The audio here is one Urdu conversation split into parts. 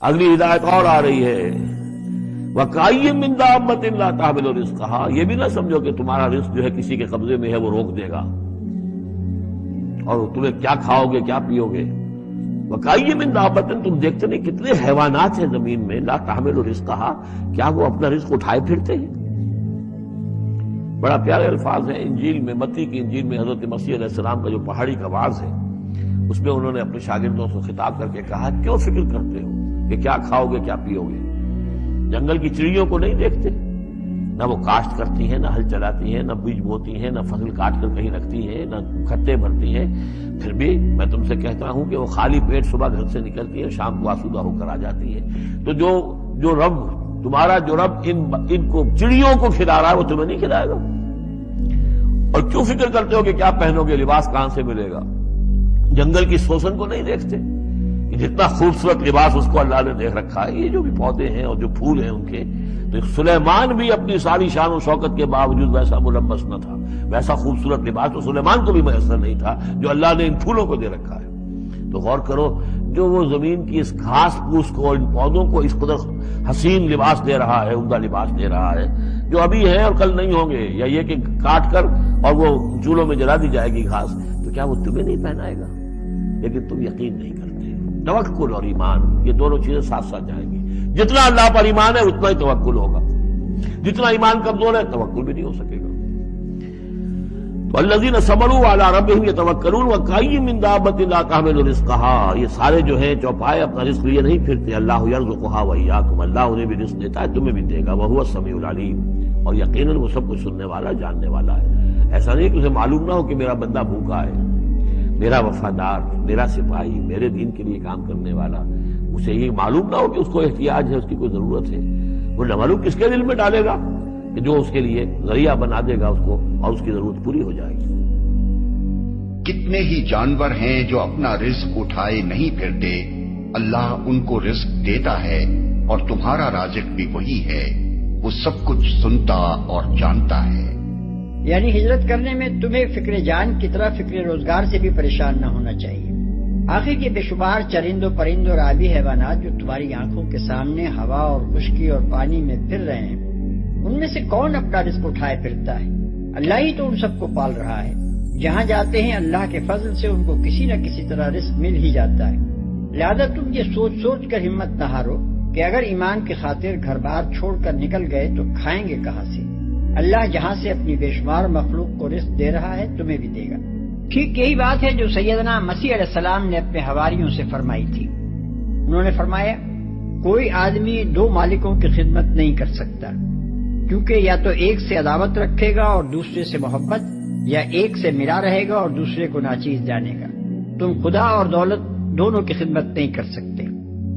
اگلی ہدایت اور آ رہی ہے، وَكَأَيٍّ مِّن دَابَّةٍ لَّا تَحْمِلُ رِزْقَهَا، یہ بھی نہ سمجھو کہ تمہارا رزق جو ہے کسی کے قبضے میں ہے وہ روک دے گا اور تمہیں کیا کھاؤ گے کیا پیو گے۔ وَكَأَيٍّ مِّن دَابَّةٍ، تم دیکھتے نہیں کتنے حیوانات ہیں زمین میں، لَا تَحْمِلُ رِزْقَهَا، کیا وہ اپنا رزق اٹھائے پھرتے ہیں؟ بڑا پیارے الفاظ ہیں انجیل میں، متی کی انجیل میں حضرت مسیح علیہ السلام کا جو پہاڑی کا واعظ ہے اس میں انہوں نے اپنے شاگردوں سے خطاب کر کے کہا، کیوں فکر کرتے ہو کہ کیا کھاؤ گے کیا پیو گے؟ جنگل کی چڑیوں کو نہیں دیکھتے؟ نہ وہ کاشت کرتی ہیں، نہ ہل چلاتی ہیں، نہ بیج بوتی ہیں، نہ فصل کاٹ کر کہیں رکھتی ہیں، نہ کھٹے بھرتی ہیں، پھر بھی میں تم سے کہتا ہوں کہ وہ خالی پیٹ صبح گھر سے نکلتی ہیں، شام کو آسودہ ہو کر آ جاتی ہیں۔ تو جو رب تمہارا جو رب ان کو چڑیوں کو کھلا رہا ہے وہ تمہیں نہیں کھلائے گا؟ اور کیوں فکر کرتے ہو کہ کیا پہنو گے، لباس کہاں سے ملے گا؟ جنگل کی سوسن کو نہیں دیکھتے کہ جتنا خوبصورت لباس اس کو اللہ نے دیکھ رکھا ہے؟ یہ جو بھی پودے ہیں اور جو پھول ہیں ان کے، تو سلیمان بھی اپنی ساری شان و شوکت کے باوجود ویسا ملبس نہ تھا، ویسا خوبصورت لباس تو سلیمان کو بھی میسر نہیں تھا جو اللہ نے ان پھولوں کو دے رکھا ہے۔ تو غور کرو، جو وہ زمین کی اس گھاس پھوس کو، ان پودوں کو اس قدر حسین لباس دے رہا ہے، عمدہ لباس دے رہا ہے، جو ابھی ہیں اور کل نہیں ہوں گے، یا یہ کہ کاٹ کر اور وہ چولہوں میں جلا دی جائے گی گھاس، تو کیا وہ تمہیں نہیں پہنائے گا؟ لیکن تم یقین نہیں کرتے۔ توکل اور ایمان، یہ دونوں چیزیں ساتھ ساتھ جائیں گی۔ جتنا اللہ پر ایمان ہے اتنا ہی توکل ہوگا، جتنا ایمان کمزور ہے توکل بھی نہیں ہو سکے گا۔ والذین صبروا علی ربہم یتوکلون وکأی من دابۃ لا تحمل رزقها، یہ سارے جو ہیں چوپائے اپنا رزق لیے نہیں پھرتے، اللہ یرزقها وایاکم، اللہ انہیں بھی رزق دیتا ہے تمہیں بھی دے گا، وہو السمیع العلیم، اور یقیناً وہ سب کچھ سننے والا جاننے والا ہے۔ ایسا نہیں کہ اسے معلوم نہ ہو کہ میرا بندہ بھوکا ہے، میرا وفادار، میرا سپاہی، میرے دین کے لیے کام کرنے والا، اسے یہ معلوم نہ ہو کہ اس کو احتیاج ہے، اس کی کوئی ضرورت ہے۔ وہ نہ معلوم کس کے دل میں ڈالے گا کہ جو اس کے لیے ذریعہ بنا دے گا اس کو، اور اس کی ضرورت پوری ہو جائے گی۔ کتنے ہی جانور ہیں جو اپنا رزق اٹھائے نہیں پھرتے، اللہ ان کو رزق دیتا ہے، اور تمہارا رازق بھی وہی ہے، وہ سب کچھ سنتا اور جانتا ہے۔ یعنی ہجرت کرنے میں تمہیں فکر جان کی طرح فکر روزگار سے بھی پریشان نہ ہونا چاہیے۔ آخر یہ بے شمار چرند و پرند اور آبی حیوانات جو تمہاری آنکھوں کے سامنے ہوا اور خشکی اور پانی میں پھر رہے ہیں، ان میں سے کون اپنا رزق اٹھائے پھرتا ہے؟ اللہ ہی تو ان سب کو پال رہا ہے۔ جہاں جاتے ہیں اللہ کے فضل سے ان کو کسی نہ کسی طرح رزق مل ہی جاتا ہے۔ لہذا تم یہ سوچ سوچ کر ہمت نہ ہارو کہ اگر ایمان کی خاطر گھر بار چھوڑ کر نکل گئے تو کھائیں گے کہاں سے؟ اللہ جہاں سے اپنی بے شمار مخلوق کو رزق دے رہا ہے تمہیں بھی دے گا۔ ٹھیک یہی بات ہے جو سیدنا مسیح علیہ السلام نے اپنے حواریوں سے فرمائی تھی۔ انہوں نے فرمایا، کوئی آدمی دو مالکوں کی خدمت نہیں کر سکتا، کیونکہ یا تو ایک سے عداوت رکھے گا اور دوسرے سے محبت، یا ایک سے ملا رہے گا اور دوسرے کو ناچیز جانے گا۔ تم خدا اور دولت دونوں کی خدمت نہیں کر سکتے۔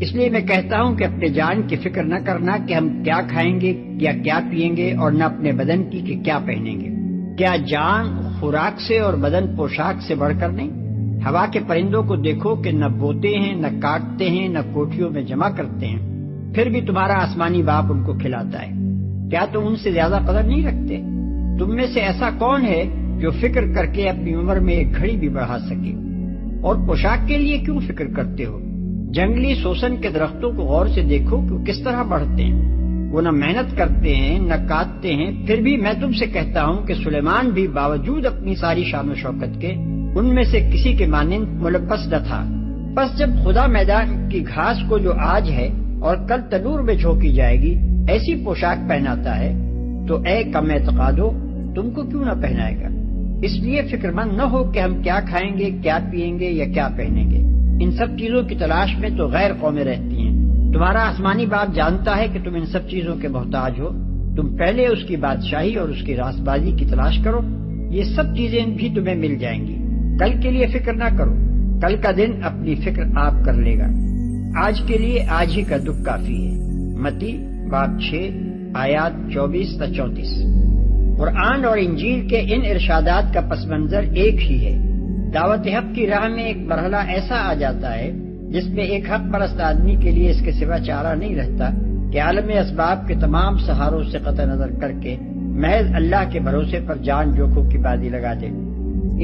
اس لیے میں کہتا ہوں کہ اپنے جان کی فکر نہ کرنا کہ ہم کیا کھائیں گے یا کیا پیئیں گے، اور نہ اپنے بدن کی کہ کیا پہنیں گے۔ کیا جان خوراک سے اور بدن پوشاک سے بڑھ کر نہیں؟ ہوا کے پرندوں کو دیکھو کہ نہ بوتے ہیں، نہ کاٹتے ہیں، نہ کوٹھیوں میں جمع کرتے ہیں، پھر بھی تمہارا آسمانی باپ ان کو کھلاتا ہے۔ کیا تم ان سے زیادہ قدر نہیں رکھتے؟ تم میں سے ایسا کون ہے جو فکر کر کے اپنی عمر میں ایک گھڑی بھی بڑھا سکے؟ اور پوشاک کے لیے کیوں فکر کرتے ہو؟ جنگلی سوسن کے درختوں کو غور سے دیکھو کہ وہ کس طرح بڑھتے ہیں۔ وہ نہ محنت کرتے ہیں نہ کاٹتے ہیں، پھر بھی میں تم سے کہتا ہوں کہ سلیمان بھی باوجود اپنی ساری شان و شوکت کے ان میں سے کسی کے مانند ملبس نہ تھا۔ بس جب خدا میدان کی گھاس کو جو آج ہے اور کل تنور میں جھونکی جائے گی ایسی پوشاک پہناتا ہے، تو اے کم اعتقادو، تم کو کیوں نہ پہنائے گا؟ اس لیے فکر مند نہ ہو کہ ہم کیا کھائیں گے، کیا پیئیں گے یا کیا پہنیں گے۔ ان سب چیزوں کی تلاش میں تو غیر قومیں رہتی ہیں۔ تمہارا آسمانی باپ جانتا ہے کہ تم ان سب چیزوں کے محتاج ہو۔ تم پہلے اس کی بادشاہی اور اس کی راست بازی کی تلاش کرو، یہ سب چیزیں بھی تمہیں مل جائیں گی۔ کل کے لیے فکر نہ کرو، کل کا دن اپنی فکر آپ کر لے گا۔ آج کے لیے آج ہی کا دکھ کافی ہے۔ متی باب 6 آیات 24 تا 34۔ قرآن اور انجیل کے ان ارشادات کا پس منظر ایک ہی ہے۔ دعوت حق کی راہ میں ایک مرحلہ ایسا آ جاتا ہے جس میں ایک حق پرست آدمی کے لیے اس کے سوا چارہ نہیں رہتا کہ عالم اسباب کے تمام سہاروں سے قطع نظر کر کے محض اللہ کے بھروسے پر جان جوکھوں کی بازی لگا دے۔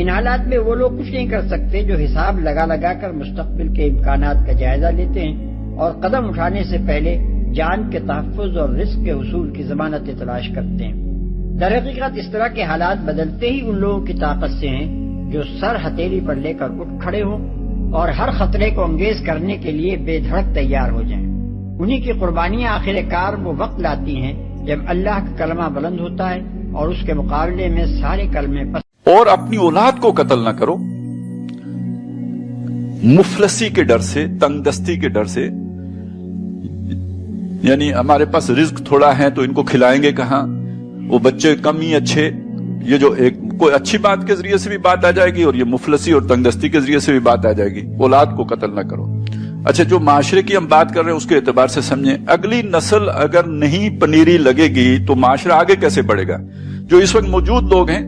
ان حالات میں وہ لوگ کچھ نہیں کر سکتے جو حساب لگا لگا کر مستقبل کے امکانات کا جائزہ لیتے ہیں اور قدم اٹھانے سے پہلے جان کے تحفظ اور رزق کے حصول کی ضمانتیں تلاش کرتے ہیں۔ در حقیقت اس طرح کے حالات بدلتے ہی ان لوگوں کی طاقت سے ہیں جو سر ہتھیلی پر لے کر اٹھ کھڑے ہوں اور ہر خطرے کو انگیز کرنے کے لیے بے دھڑک تیار ہو جائیں۔ انہی کی قربانیاں آخر کار وہ وقت لاتی ہیں جب اللہ کا کلمہ بلند ہوتا ہے اور اس کے مقابلے میں سارے کلمے پس۔ اور اپنی اولاد کو قتل نہ کرو مفلسی کے ڈر سے، تنگ دستی کے ڈر سے، یعنی ہمارے پاس رزق تھوڑا ہے تو ان کو کھلائیں گے کہاں، وہ بچے کم ہی اچھے، یہ جو ایک کوئی اچھی بات کے ذریعے سے بھی بات آ جائے گی اور یہ مفلسی اور تنگ دستی کے ذریعے سے بھی بات آ جائے گی۔ اولاد کو قتل نہ کرو۔ اچھا، جو معاشرے کی ہم بات کر رہے ہیں اس کے اعتبار سے سمجھیں، اگلی نسل اگر نہیں پنیری لگے گی تو معاشرہ آگے کیسے بڑھے گا؟ جو اس وقت موجود لوگ ہیں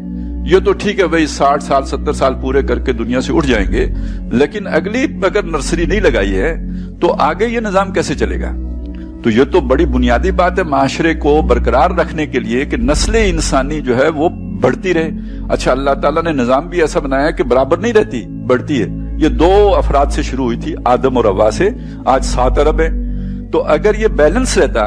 یہ تو ٹھیک ہے بھائی 60 سال 70 سال پورے کر کے دنیا سے اٹھ جائیں گے، لیکن اگلی اگر نرسری نہیں لگائی ہے تو آگے یہ نظام کیسے چلے گا؟ تو یہ تو بڑی بنیادی بات ہے معاشرے کو برقرار رکھنے کے لیے کہ نسل انسانی جو ہے وہ بڑھتی رہے۔ اچھا، اللہ تعالیٰ نے نظام بھی ایسا بنایا کہ برابر نہیں رہتی، بڑھتی ہے۔ یہ 2 افراد سے شروع ہوئی تھی، آدم اور حوا سے، آج 7 ارب ہے۔ تو اگر یہ بیلنس رہتا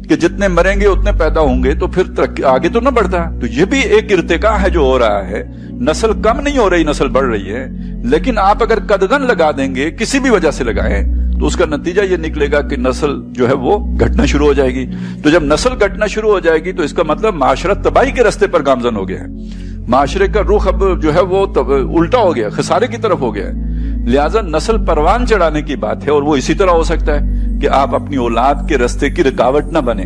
کہ جتنے مریں گے اتنے پیدا ہوں گے تو پھر آگے تو نہ بڑھتا۔ تو یہ بھی ایک ارتقاء ہے جو ہو رہا ہے، نسل کم نہیں ہو رہی، نسل بڑھ رہی ہے۔ لیکن آپ اگر قدغن لگا دیں گے، کسی بھی وجہ سے لگائیں، تو اس کا نتیجہ یہ نکلے گا کہ نسل جو ہے وہ گھٹنا شروع ہو جائے گی۔ تو جب نسل گھٹنا شروع ہو جائے گی تو اس کا مطلب معاشرہ تباہی کے راستے پر گامزن ہو گیا ہے، معاشرے کا رخ اب جو ہے وہ الٹا ہو گیا، خسارے کی طرف ہو گیا ہے۔ لہٰذا نسل پروان چڑھانے کی بات ہے، اور وہ اسی طرح ہو سکتا ہے کہ آپ اپنی اولاد کے راستے کی رکاوٹ نہ بنے۔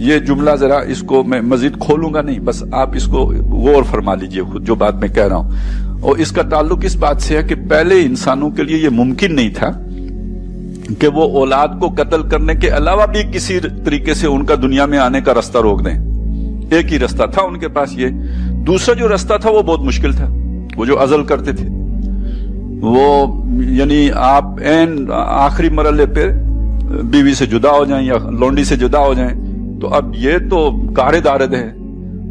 یہ جملہ ذرا اس کو میں مزید کھولوں گا نہیں، بس آپ اس کو غور فرما لیجئے خود جو بات میں کہہ رہا ہوں۔ اور اس کا تعلق اس بات سے ہے کہ پہلے انسانوں کے لیے یہ ممکن نہیں تھا کہ وہ اولاد کو قتل کرنے کے علاوہ بھی کسی طریقے سے ان کا دنیا میں آنے کا راستہ روک دیں۔ ایک ہی راستہ تھا ان کے پاس، یہ دوسرا جو راستہ تھا وہ بہت مشکل تھا، وہ جو عزل کرتے تھے، وہ یعنی آپ این آخری مرحلے پہ بیوی سے جدا ہو جائیں یا لونڈی سے جدا ہو جائیں، تو اب یہ تو کار دارد ہے۔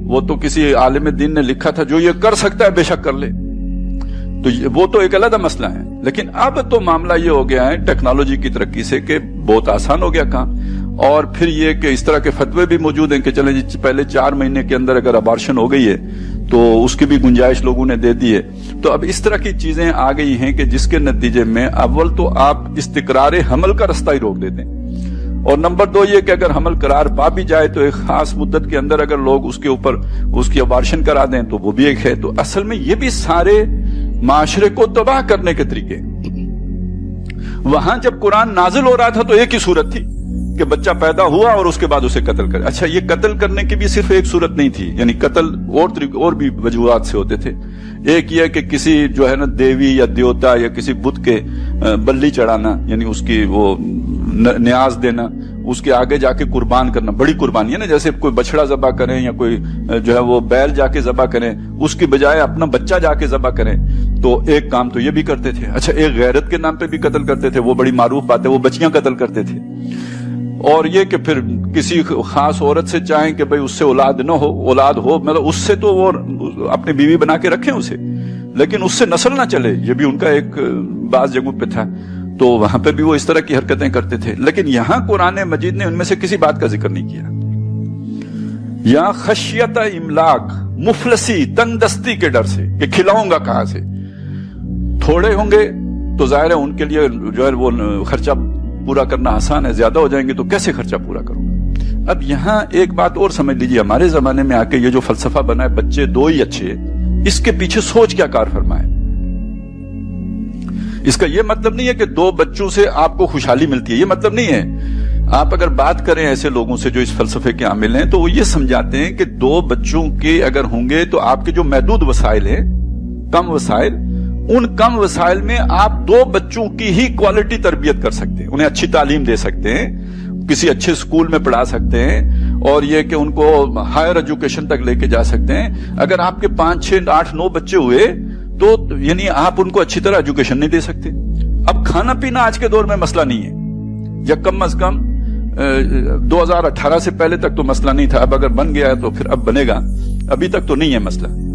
وہ تو کسی عالم دین نے لکھا تھا جو یہ کر سکتا ہے بے شک کر لے، تو وہ تو ایک علیحدہ مسئلہ ہے۔ لیکن اب تو معاملہ یہ ہو گیا ہے ٹیکنالوجی کی ترقی سے کہ بہت آسان ہو گیا کام، اور پھر یہ کہ اس طرح کے فتوے بھی موجود ہیں کہ چلیں جی پہلے 4 مہینے کے اندر اگر ابارشن ہو گئی ہے تو اس کی بھی گنجائش لوگوں نے دے دی ہے۔ تو اب اس طرح کی چیزیں آ گئی ہیں کہ جس کے نتیجے میں اول تو آپ استقرار حمل کا راستہ ہی روک دیتے ہیں، اور نمبر 2 یہ کہ اگر حمل قرار پا بھی جائے تو ایک خاص مدت کے اندر اگر لوگ اس کے اوپر اس کی ابارشن کرا دیں تو وہ بھی ایک ہے۔ تو اصل میں یہ بھی سارے معاشرے کو تباہ کرنے کے طریقے۔ وہاں جب قرآن نازل ہو رہا تھا تو ایک ہی صورت تھی کہ بچہ پیدا ہوا اور اس کے بعد اسے قتل کرے۔ اچھا، یہ قتل کرنے کی بھی صرف ایک صورت نہیں تھی، یعنی قتل اور بھی وجوہات سے ہوتے تھے۔ ایک یہ کہ کسی جو ہے نا دیوی یا دیوتا یا کسی بت کے بلی چڑھانا، یعنی اس کی وہ نیاز دینا، اس کے آگے جا کے قربان کرنا، بڑی قربانی ہے نا، جیسے کوئی بچڑا ذبح کریں یا کوئی جو ہے وہ بیل جا کے ذبح کریں، اس کی بجائے اپنا بچہ جا کے ذبح کریں، تو ایک کام تو یہ بھی کرتے تھے۔ اچھا، ایک غیرت کے نام پہ بھی قتل کرتے تھے، وہ بڑی معروف بات ہے، وہ بچیاں قتل کرتے تھے۔ اور یہ کہ پھر کسی خاص عورت سے چاہیں کہ بھئی اس سے اولاد نہ ہو، اولاد ہو مطلب اس سے تو وہ اپنی بیوی بنا کے رکھیں اسے، لیکن اس سے نسل نہ چلے، یہ بھی ان کا ایک بعض جگہوں پہ تھا۔ تو وہاں پہ بھی وہ اس طرح کی حرکتیں کرتے تھے، لیکن یہاں قرآن مجید نے ان میں سے کسی بات کا ذکر نہیں کیا۔ یہاں خشیت املاک، مفلسی، تنگ دستی کے ڈر سے کہ کھلاؤں گا کہاں سے، تھوڑے ہوں گے تو ظاہر ہے ان کے لیے جو ہے وہ خرچہ پورا کرنا آسان ہے، زیادہ ہو جائیں گے تو کیسے خرچہ پورا کروں گا۔ اب یہاں ایک بات اور سمجھ لیجیے، ہمارے زمانے میں آ کے یہ جو فلسفہ بنا ہے بچے 2 ہی اچھے، اس کے پیچھے سوچ کیا کار فرمائے۔ اس کا یہ مطلب نہیں ہے کہ 2 بچوں سے آپ کو خوشحالی ملتی ہے، یہ مطلب نہیں ہے۔ آپ اگر بات کریں ایسے لوگوں سے جو اس فلسفے کے عامل ہیں تو وہ یہ سمجھاتے ہیں کہ 2 بچوں کے اگر ہوں گے تو آپ کے جو محدود وسائل ہیں، کم وسائل، ان کم وسائل میں آپ 2 بچوں کی ہی کوالٹی تربیت کر سکتے ہیں، انہیں اچھی تعلیم دے سکتے ہیں، کسی اچھے اسکول میں پڑھا سکتے ہیں، اور یہ کہ ان کو ہائر ایجوکیشن تک لے کے جا سکتے ہیں۔ اگر آپ کے 5 6 8 9 بچے ہوئے تو یعنی آپ ان کو اچھی طرح ایجوکیشن نہیں دے سکتے۔ اب کھانا پینا آج کے دور میں مسئلہ نہیں ہے، یا کم از کم 2018 سے پہلے تک تو مسئلہ نہیں تھا، اب اگر بن گیا ہے تو پھر اب بنے گا، ابھی تک تو نہیں ہے مسئلہ۔